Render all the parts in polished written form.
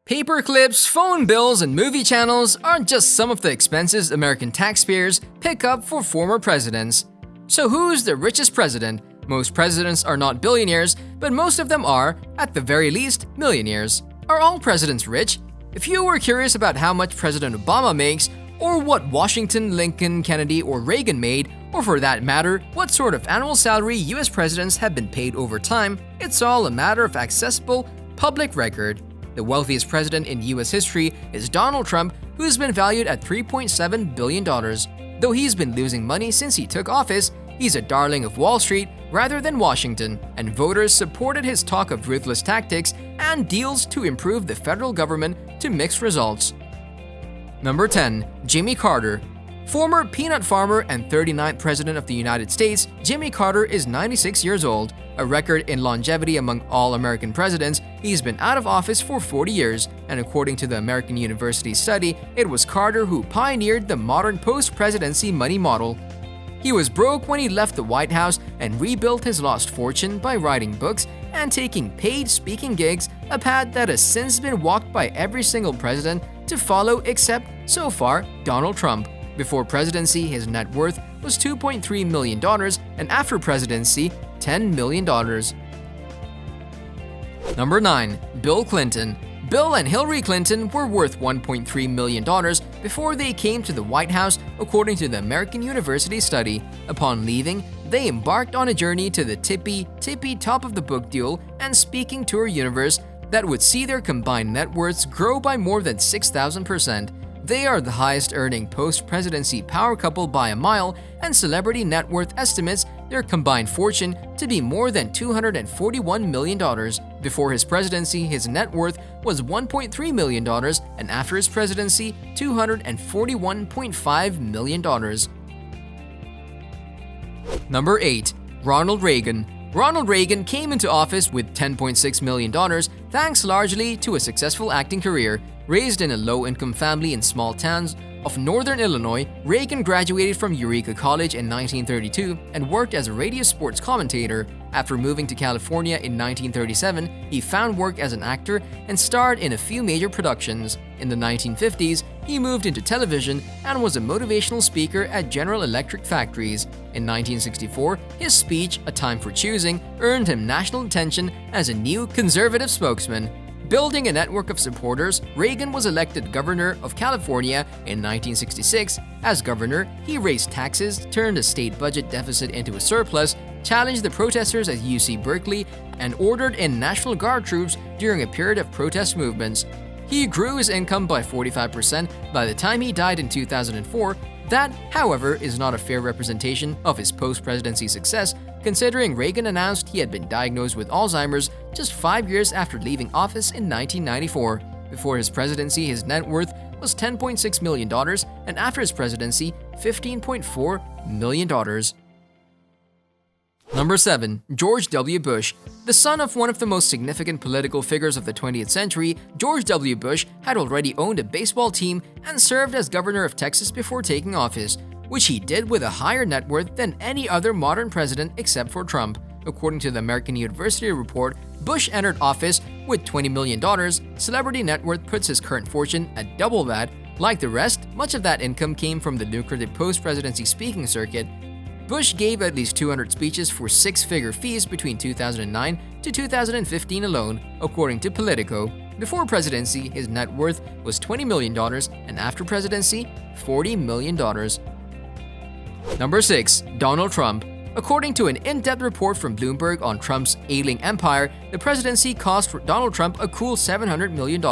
Paper clips, phone bills, and movie channels are just some of the expenses American taxpayers pick up for former presidents. So who's the richest president? Most presidents are not billionaires, but most of them are, at the very least, millionaires. Are all presidents rich? If you were curious about how much President Obama makes, or what Washington, Lincoln, Kennedy, or Reagan made, or for that matter, what sort of annual salary US presidents have been paid over time, it's all a matter of accessible public record. The wealthiest president in US history is Donald Trump, who has been valued at $3.7 billion. Though he's been losing money since he took office, he's a darling of Wall Street rather than Washington, and voters supported his talk of ruthless tactics and deals to improve the federal government to mixed results. Number 10. Jimmy Carter. Former peanut farmer and 39th President of the United States, Jimmy Carter is 96 years old, a record in longevity among all American presidents. He's been out of office for 40 years, and according to the American University study, it was Carter who pioneered the modern post-presidency money model. He was broke when he left the White House and rebuilt his lost fortune by writing books and taking paid speaking gigs, a path that has since been walked by every single president to follow except, so far, Donald Trump. Before presidency, his net worth was $2.3 million, and after presidency, $10 million. Number 9. Bill Clinton. Bill and Hillary Clinton were worth $1.3 million before they came to the White House, according to the American University study. Upon leaving, they embarked on a journey to the tippy top of the book deal and speaking tour universe that would see their combined net worths grow by more than 6,000%. They are the highest-earning post-presidency power couple by a mile, and celebrity net worth estimates their combined fortune to be more than $241 million. Before his presidency, his net worth was $1.3 million, and after his presidency, $241.5 million. Number 8. Ronald Reagan. Ronald Reagan came into office with $10.6 million, thanks largely to a successful acting career. Raised in a low-income family in small towns of northern Illinois, Reagan graduated from Eureka College in 1932 and worked as a radio sports commentator. After moving to California in 1937, he found work as an actor and starred in a few major productions. In the 1950s, he moved into television and was a motivational speaker at General Electric factories. In 1964, his speech, A Time for Choosing, earned him national attention as a new conservative spokesman. Building a network of supporters, Reagan was elected governor of California in 1966. As governor, he raised taxes, turned a state budget deficit into a surplus, challenged the protesters at UC Berkeley, and ordered in National Guard troops during a period of protest movements. He grew his income by 45% by the time he died in 2004. That, however, is not a fair representation of his post-presidency success, considering Reagan announced he had been diagnosed with Alzheimer's just 5 years after leaving office in 1994. Before his presidency, his net worth was $10.6 million, and after his presidency, $15.4 million. Number 7. George W. Bush. The son of one of the most significant political figures of the 20th century, George W. Bush had already owned a baseball team and served as governor of Texas before taking office, which he did with a higher net worth than any other modern president except for Trump. According to the American University report, Bush entered office with $20 million. Celebrity net worth puts his current fortune at double that. Like the rest, much of that income came from the lucrative post-presidency speaking circuit. Bush gave at least 200 speeches for six-figure fees between 2009 to 2015 alone, according to Politico. Before presidency, his net worth was $20 million, and after presidency, $40 million. Number 6. Donald Trump. According to an in-depth report from Bloomberg on Trump's ailing empire, the presidency cost Donald Trump a cool $700 million.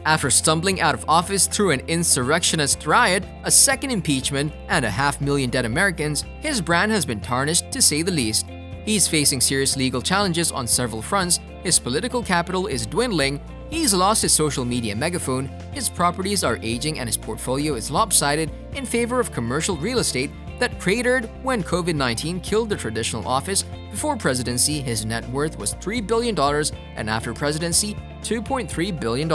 After stumbling out of office through an insurrectionist riot, a second impeachment, and 500,000 dead Americans, his brand has been tarnished to say the least. He's facing serious legal challenges on several fronts, his political capital is dwindling, he's lost his social media megaphone, his properties are aging, and his portfolio is lopsided in favor of commercial real estate that cratered when COVID-19 killed the traditional office. Before presidency, his net worth was $3 billion, and after presidency, $2.3 billion.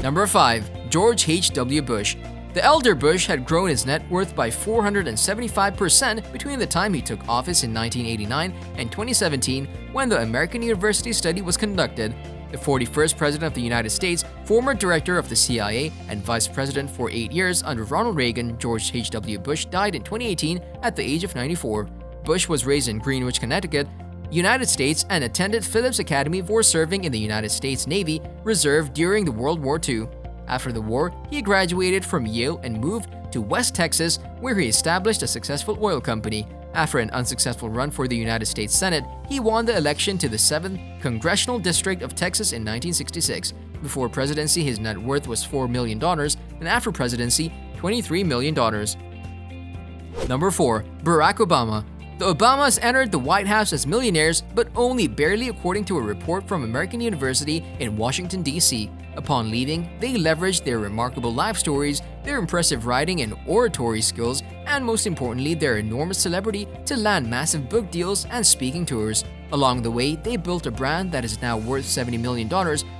Number 5. George H.W. Bush. The elder Bush had grown his net worth by 475% between the time he took office in 1989 and 2017, when the American University study was conducted. The 41st President of the United States, former Director of the CIA, and Vice President for 8 years under Ronald Reagan, George H.W. Bush died in 2018 at the age of 94. Bush was raised in Greenwich, Connecticut, United States, and attended Phillips Academy before serving in the United States Navy Reserve during the World War II. After the war, he graduated from Yale and moved to West Texas, where he established a successful oil company. After an unsuccessful run for the United States Senate, he won the election to the 7th Congressional District of Texas in 1966. Before presidency, his net worth was $4 million, and after presidency, $23 million. Number 4. Barack Obama. The Obamas entered the White House as millionaires, but only barely, according to a report from American University in Washington, D.C. Upon leaving, they leveraged their remarkable life stories, their impressive writing and oratory skills, and most importantly, their enormous celebrity to land massive book deals and speaking tours. Along the way, they built a brand that is now worth $70 million,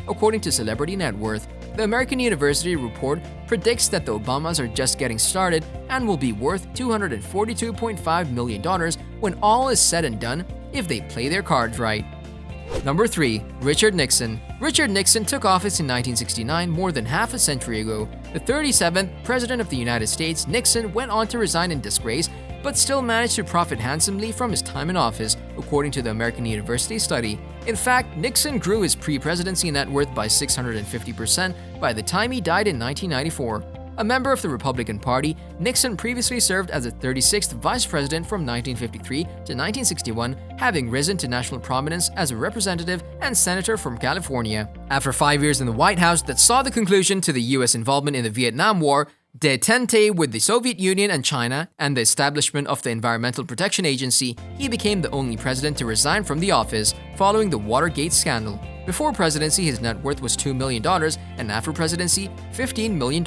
according to Celebrity Net Worth. The American University report predicts that the Obamas are just getting started and will be worth $242.5 million when all is said and done if they play their cards right. Number 3. Richard Nixon. Richard Nixon took office in 1969, more than half a century ago. The 37th President of the United States, Nixon went on to resign in disgrace, but still managed to profit handsomely from his time in office, according to the American University study. In fact, Nixon grew his pre-presidency net worth by 650% by the time he died in 1994. A member of the Republican Party, Nixon previously served as the 36th Vice President from 1953 to 1961, having risen to national prominence as a representative and senator from California. After 5 years in the White House that saw the conclusion to the U.S. involvement in the Vietnam War, detente with the Soviet Union and China, and the establishment of the Environmental Protection Agency, he became the only president to resign from the office following the Watergate scandal. Before presidency, his net worth was $2 million, and after presidency, $15 million.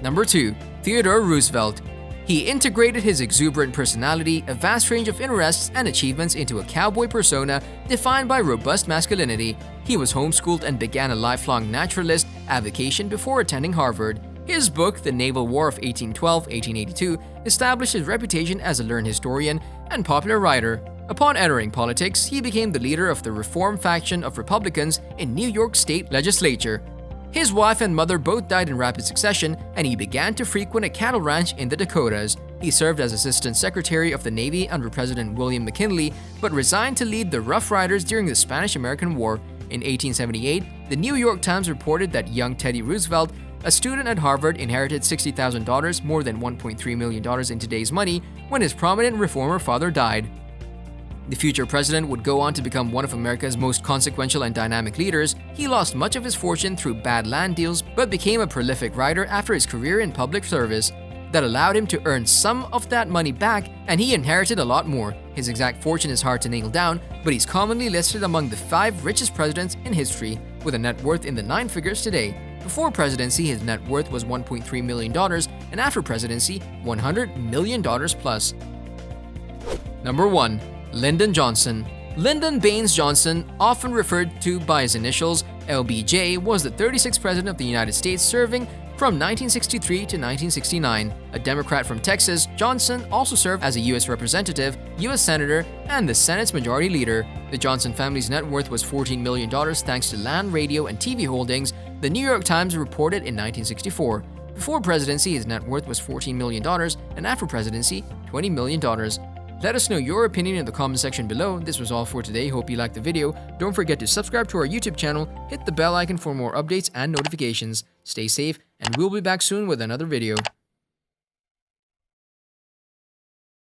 Number 2. Theodore Roosevelt. He integrated his exuberant personality, a vast range of interests, and achievements into a cowboy persona defined by robust masculinity. He was homeschooled and began a lifelong naturalist avocation before attending Harvard. His book, The Naval War of 1812-1882, established his reputation as a learned historian and popular writer. Upon entering politics, he became the leader of the Reform faction of Republicans in New York State Legislature. His wife and mother both died in rapid succession, and he began to frequent a cattle ranch in the Dakotas. He served as Assistant Secretary of the Navy under President William McKinley, but resigned to lead the Rough Riders during the Spanish-American War. In 1878, the New York Times reported that young Teddy Roosevelt, a student at Harvard, inherited $60,000, more than $1.3 million in today's money, when his prominent reformer father died. The future president would go on to become one of America's most consequential and dynamic leaders. He lost much of his fortune through bad land deals, but became a prolific writer after his career in public service. That allowed him to earn some of that money back, and he inherited a lot more. His exact fortune is hard to nail down, but he's commonly listed among the 5 richest presidents in history, with a net worth in the 9 figures today. Before presidency, his net worth was $1.3 million, and after presidency, $100 million plus. Number 1. Lyndon Johnson. Lyndon Baines Johnson, often referred to by his initials LBJ, was the 36th President of the United States, serving from 1963 to 1969. A Democrat from Texas, Johnson also served as a U.S. Representative, U.S. Senator, and the Senate's Majority Leader. The Johnson family's net worth was $14 million thanks to land, radio, and TV holdings, the New York Times reported in 1964. Before presidency, his net worth was $14 million, and after presidency, $20 million. Let us know your opinion in the comment section below. This was all for today. Hope you liked the video. Don't forget to subscribe to our YouTube channel, hit the bell icon for more updates and notifications. Stay safe, and we'll be back soon with another video.